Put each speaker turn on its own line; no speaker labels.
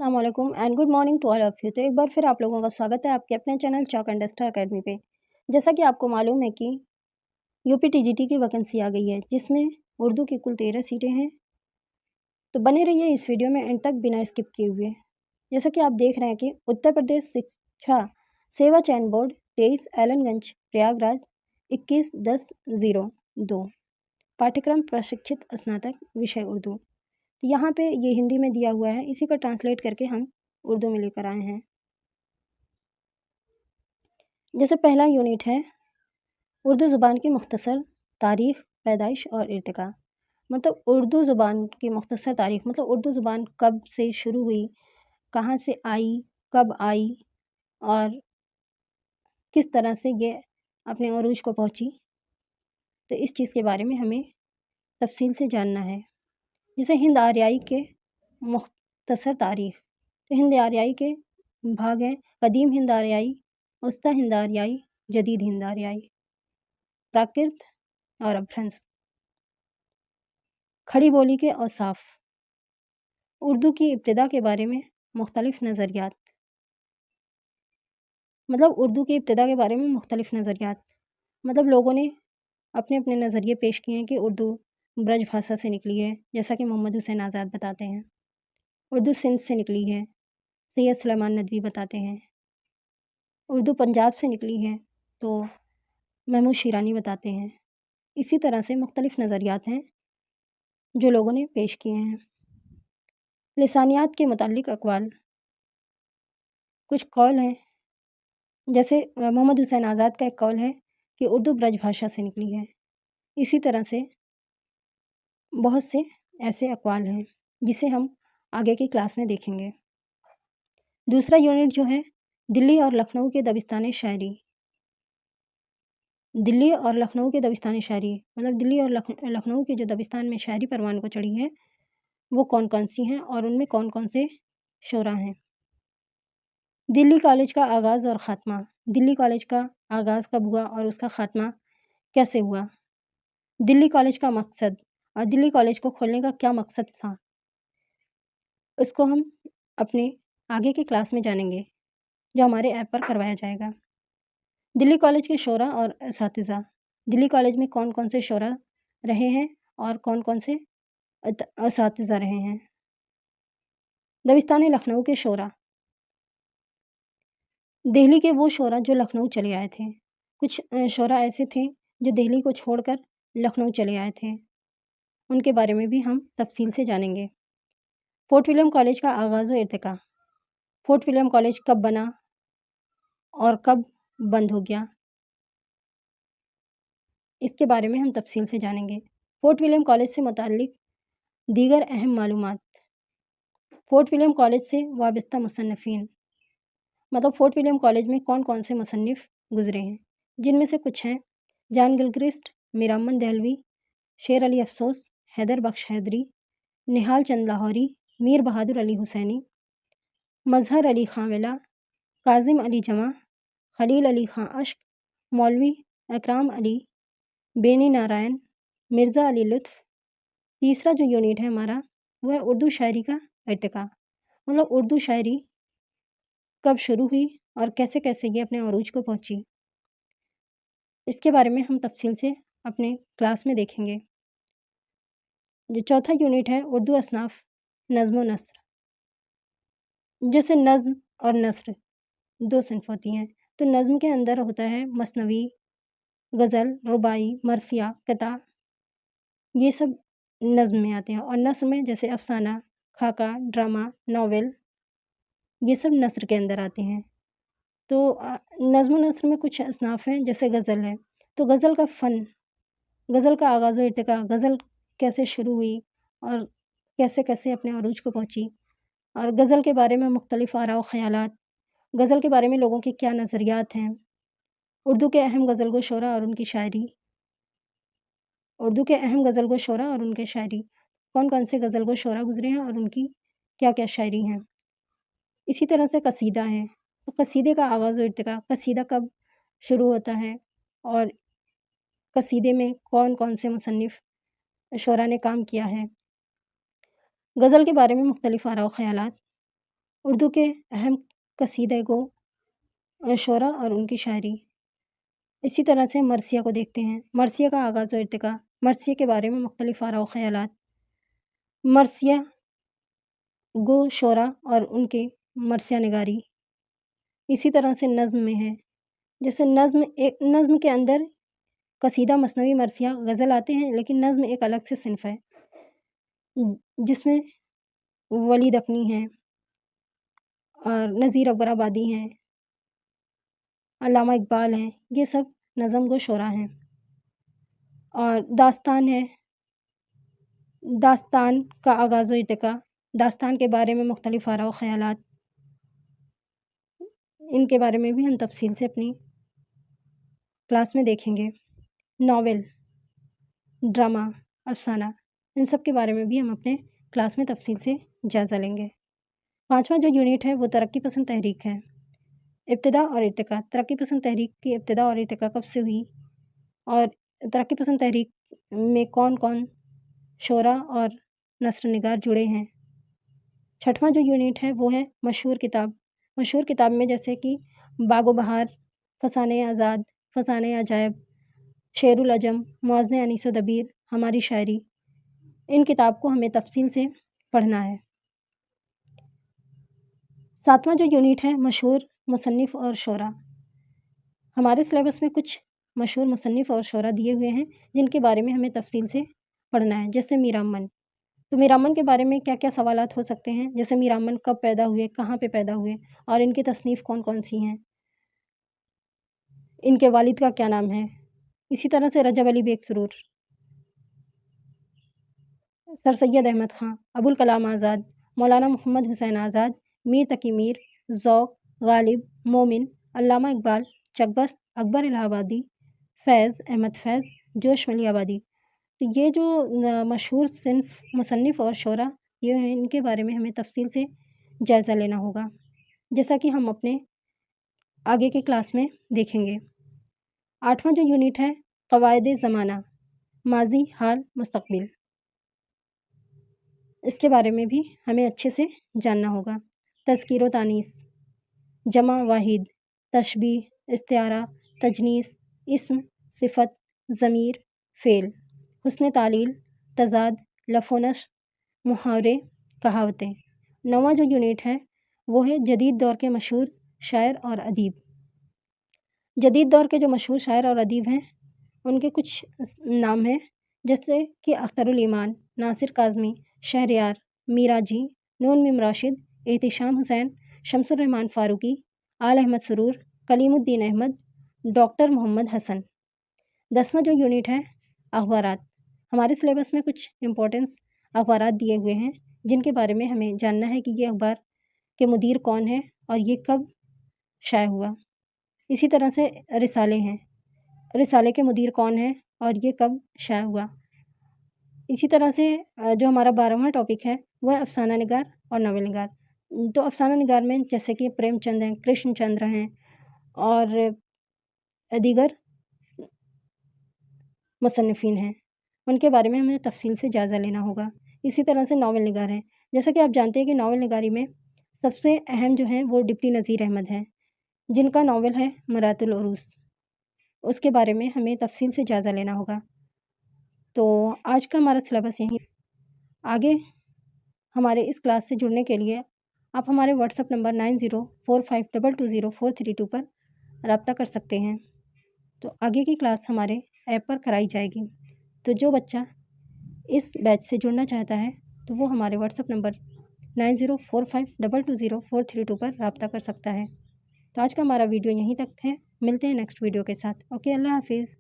अस्सलाम वालेकुम and good morning to all of you. तो एक बार फिर आप लोगों का स्वागत है आपके अपने channel chalk and duster academy पे। जैसा कि आपको मालूम है कि यूपी टीजीटी की वैकेंसी आ गई है जिसमें उर्दू की कुल 13 सीटें हैं। तो बने रहिए इस वीडियो में एंड तक बिना स्किप किए हुए। जैसा कि आप देख रहे हैं कि उत्तर प्रदेश शिक्षा सेवा चयन बोर्ड 23 एलनगंज प्रयागराज 21/10/02 पाठ्यक्रम प्रशिक्षित स्नातक विषय उर्दू। तो यहाँ पे ये हिंदी में दिया हुआ है, इसी को ट्रांसलेट करके हम उर्दू में लेकर आए हैं। जैसे पहला यूनिट है उर्दू ज़ुबान की मुख्तसर तारीख़, पैदाइश और इर्तिका। मतलब उर्दू ज़ुबान की मुख्तसर तारीख़ मतलब उर्दू ज़ुबान कब से शुरू हुई, कहाँ से आई, कब आई और किस तरह से ये अपने अरूज को पहुँची। तो इस चीज़ के बारे में हमें तफ़सील से जानना है। जैसे हिंद आर्याई के मुख्तसर तारीख़। तो हिंद आर्याई के भाग हैं कदीम हिंद आर्याई, वस्ता हिंद आर्याई, जदीद हिंद आर्याई, प्राकृत और अभ्रंश। खड़ी बोली के औसाफ। उर्दू की इब्तिदा के बारे में मुख्तलिफ नज़रियात। मतलब उर्दू की इब्तिदा के बारे में मुख्तलिफ नज़रियात मतलब लोगों ने अपने अपने नज़रिए पेश किए हैं कि उर्दू ब्रज भाषा से निकली है, जैसा कि मोहम्मद हुसैन आज़ाद बताते हैं। उर्दू सिंध से निकली है, सैयद सुलेमान नदवी बताते हैं। उर्दू पंजाब से निकली है तो महमूद शिरानी बताते हैं। इसी तरह से मुख्तलिफ नज़रियात हैं जो लोगों ने पेश किए हैं। लिसानियात के मुताल्लिक़ अक़वाल। कुछ कौल हैं जैसे मोहम्मद हुसैन आज़ाद का एक कौल है कि उर्दू ब्रज भाषा से निकली है। इसी तरह से बहुत से ऐसे अक़वाल हैं जिसे हम आगे की क्लास में देखेंगे। दूसरा यूनिट जो है दिल्ली और लखनऊ के दबिस्तान शायरी। दिल्ली और लखनऊ के दबिस्तान शायरी मतलब दिल्ली और लखनऊ के जो दबिस्तान में शायरी परवान को चढ़ी है वो कौन कौन सी हैं और उनमें कौन कौन से शोरा हैं। दिल्ली कॉलेज का आगाज़ और ख़ात्मा। दिल्ली कॉलेज का आगाज़ कब हुआ और उसका ख़ात्मा कैसे हुआ। दिल्ली कॉलेज का मकसद और दिल्ली कॉलेज को खोलने का क्या मकसद था, उसको हम अपने आगे की क्लास में जानेंगे जो हमारे ऐप पर करवाया जाएगा। दिल्ली कॉलेज के शोरा और असातिज़ा। दिल्ली कॉलेज में कौन कौन से शोरा रहे हैं और कौन कौन से असातिज़ा रहे हैं। दबिस्तान लखनऊ के शोरा। दिल्ली के वो शोरा जो लखनऊ चले आए थे। कुछ शोरा ऐसे थे जो दिल्ली को छोड़कर लखनऊ चले आए थे, उनके बारे में भी हम तफसील से जानेंगे। फोर्ट विलियम कॉलेज का आगाज़ व इर्तिका। फोर्ट विलियम कॉलेज कब बना और कब बंद हो गया, इसके बारे में हम तफसील से जानेंगे। फोर्ट विलियम कॉलेज से मुताल्लिक़ दीगर अहम मालूमात। फोर्ट विलियम कॉलेज से वाबस्ता मुसन्निफ़ीन मतलब फोर्ट विलियम कॉलेज में कौन कौन से मुसन्निफ़ गुज़रे हैं, जिनमें से कुछ हैं जान गिलक्रिस्ट, मीरामन दहलवी, शेर अली अफ़सोस, हैदर बख्श हैदरी, निहाल चंद लाहौरी, मीर बहादुर अली हुसैनी, मज़हर अली ख़ां वेला, काज़िम अली जमा, खलील अली ख़ां अश्क, मौलवी अकराम अली बेनी नारायण, मिर्ज़ा अली लुत्फ़। तीसरा जो यूनिट है हमारा वो है उर्दू शायरी का इर्तिका मतलब उर्दू शायरी कब शुरू हुई और कैसे कैसे ये अपने अरूज को पहुँची, इसके बारे में हम तफसील से अपने क्लास में देखेंगे। जो चौथा यूनिट है उर्दू असनाफ़ नज़्म व नस्र। जैसे नज़्म और नस्र दो सिंफ होती हैं। तो नज़्म के अंदर होता है मसनवी, गज़ल, रुबाई, मरसिया, क़िता, ये सब नज़्म में आते हैं। और नस्र में जैसे अफ़साना, खाका, ड्रामा, नावल, ये सब नस्र के अंदर आते हैं। तो नज़्म व नस्र में कुछ असनाफ़ हैं जैसे गज़ल है। तो गज़ल का फ़न, गज़ल का आगाज़ व इर्तिका, गज़ल कैसे शुरू हुई और कैसे कैसे अपने अरूज को पहुँची, और गज़ल के बारे में मुख्तलिफ़ आरा व ख़यालात, गज़ल के बारे में लोगों के क्या नज़रियात हैं, उर्दू के अहम गज़लगो शोरा और उनकी शायरी। उर्दू के अहम गज़लगो शोरा और उनके शायरी, कौन कौन से गज़लगो शोरा गुज़रे हैं और उनकी क्या क्या शायरी हैं। इसी तरह से कसीदा है। तो कसीदे का आगाज़ व इर्तिका, कसीदा कब शुरू होता है और कसीदे में कौन कौन से मुसन्निफ़ शोरा ने काम किया है। गज़ल के बारे में मुख्तलिफ़ आरा व ख़यालात, اردو کے اہم قصیدہ گو شعرا اور ان کی شاعری۔ اسی طرح سے مرثیہ کو دیکھتے ہیں۔ مرثیہ کا آغاز و ارتقاء۔ مرثیہ کے بارے میں مختلف آراء و خیالات۔ مرثیہ گو شعرا اور ان کے مرثیہ نگاری۔ اسی طرح سے نظم میں ہے، جیسے نظم کے اندر قصیدہ، مثنوی، مرثیہ، غزل آتے ہیں، لیکن نظم ایک الگ سے صنف ہے جس میں ولی دکنی ہیں اور نذیر اکبر آبادی ہیں، علامہ اقبال ہیں، یہ سب نظم گو شعرا ہیں۔ اور داستان ہے، داستان کا آغاز و ارتقاء۔ داستان کے بارے میں مختلف آراء و خیالات، ان کے بارے میں بھی ہم تفصیل سے اپنی کلاس میں دیکھیں گے۔ ناول، ڈرامہ، افسانہ، ان سب کے بارے میں بھی ہم اپنے کلاس میں تفصیل سے جائزہ لیں گے۔ 5واں جو یونٹ ہے وہ ترقی پسند تحریک ہے۔ ابتدا اور ارتقاء۔ ترقی پسند تحریک کی ابتدا اور ارتقاء کب سے ہوئی، اور ترقی پسند تحریک میں کون کون شعرا اور نثر نگار جڑے ہیں۔ 6واں جو یونٹ ہے وہ ہے مشہور کتاب۔ مشہور کتاب میں جیسے کہ باغ و بہار، فسانہ آزاد، فسانہ عجائب، شعر العجم، موازنہ انیس و دبیر، ہماری شاعری، ان کتاب کو ہمیں تفصیل سے پڑھنا ہے۔ 7واں جو یونٹ ہے مشہور مصنف اور شعرا۔ ہمارے سلیبس میں کچھ مشہور مصنف اور شعرا دیے ہوئے ہیں جن کے بارے میں ہمیں تفصیل سے پڑھنا ہے، جیسے میر امن۔ تو میر امن کے بارے میں کیا کیا سوالات ہو سکتے ہیں، جیسے میر امن کب پیدا ہوئے، کہاں پہ پیدا ہوئے، اور ان کی تصنیف کون کون سی ہیں، ان کے والد کا کیا نام ہے۔ اسی طرح سے رجب علی بیگ سرور، سر سید احمد خان، ابوالکلام آزاد، مولانا محمد حسین آزاد، میر تقی میر، ذوق، غالب، مومن، علامہ اقبال، چکبست، اکبر الہ آبادی، فیض احمد فیض، جوش ملی آبادی۔ تو یہ جو مشہور صنف مصنف اور شعرا یہ ہیں، ان کے بارے میں ہمیں تفصیل سے جائزہ لینا ہوگا، جیسا کہ ہم اپنے آگے کے کلاس میں دیکھیں گے۔ 8واں جو یونٹ ہے قواعد زمانہ، ماضی، حال، مستقبل، اس کے بارے میں بھی ہمیں اچھے سے جاننا ہوگا۔ تذکیر و تانیث، جمع، واحد، تشبیہ، استعارہ، تجنیس، اسم، صفت، ضمیر، فعل، حسن تعلیل، تضاد، لف و نشر، محاورے، کہاوتیں۔ 9واں جو یونٹ ہے وہ ہے جدید دور کے مشہور شاعر اور ادیب۔ جدید دور کے جو مشہور شاعر اور ادیب ہیں ان کے کچھ نام ہیں، جیسے کہ اختر الایمان، ناصر کاظمی، شہریار، میراجی، نون میم راشد، احتشام حسین، شمس الرحمن فاروقی، آل احمد سرور، کلیم الدین احمد، ڈاکٹر محمد حسن۔ 10واں جو یونٹ ہے اخبارات۔ ہمارے سلیبس میں کچھ امپورٹنس اخبارات دیے ہوئے ہیں جن کے بارے میں ہمیں جاننا ہے کہ یہ اخبار کے مدیر کون ہے اور یہ کب شائع ہوا۔ اسی طرح سے رسالے ہیں، رسالے کے مدیر کون ہے اور یہ کب شائع ہوا۔ اسی طرح سے جو ہمارا 12واں ٹاپک ہے وہ ہے افسانہ نگار اور ناول نگار۔ تو افسانہ نگار میں جیسے کہ پریم چند ہیں، کرشن چندر ہیں اور دیگر مصنفین ہیں، ان کے بارے میں ہمیں تفصیل سے جائزہ لینا ہوگا۔ اسی طرح سے ناول نگار ہیں، جیسا کہ آپ جانتے ہیں کہ ناول نگاری میں سب سے اہم جو ہیں وہ ڈپٹی نذیر احمد ہیں جن کا ناول ہے مرات العروس، اس کے بارے میں ہمیں تفصیل سے جائزہ لینا ہوگا۔ تو آج کا ہمارا سلیبس یہیں، آگے ہمارے اس کلاس سے جڑنے کے لیے آپ ہمارے واٹس ایپ نمبر 9045220432 پر رابطہ کر سکتے ہیں۔ تو آگے کی کلاس ہمارے ایپ پر کرائی جائے گی، تو جو بچہ اس بیچ سے جڑنا چاہتا ہے تو وہ ہمارے واٹس ایپ نمبر 9045220432 پر رابطہ کر سکتا ہے۔ تو آج کا ہمارا ویڈیو یہیں تک ہے، ملتے ہیں نیکسٹ ویڈیو کے ساتھ۔ اوکے، اللہ حافظ۔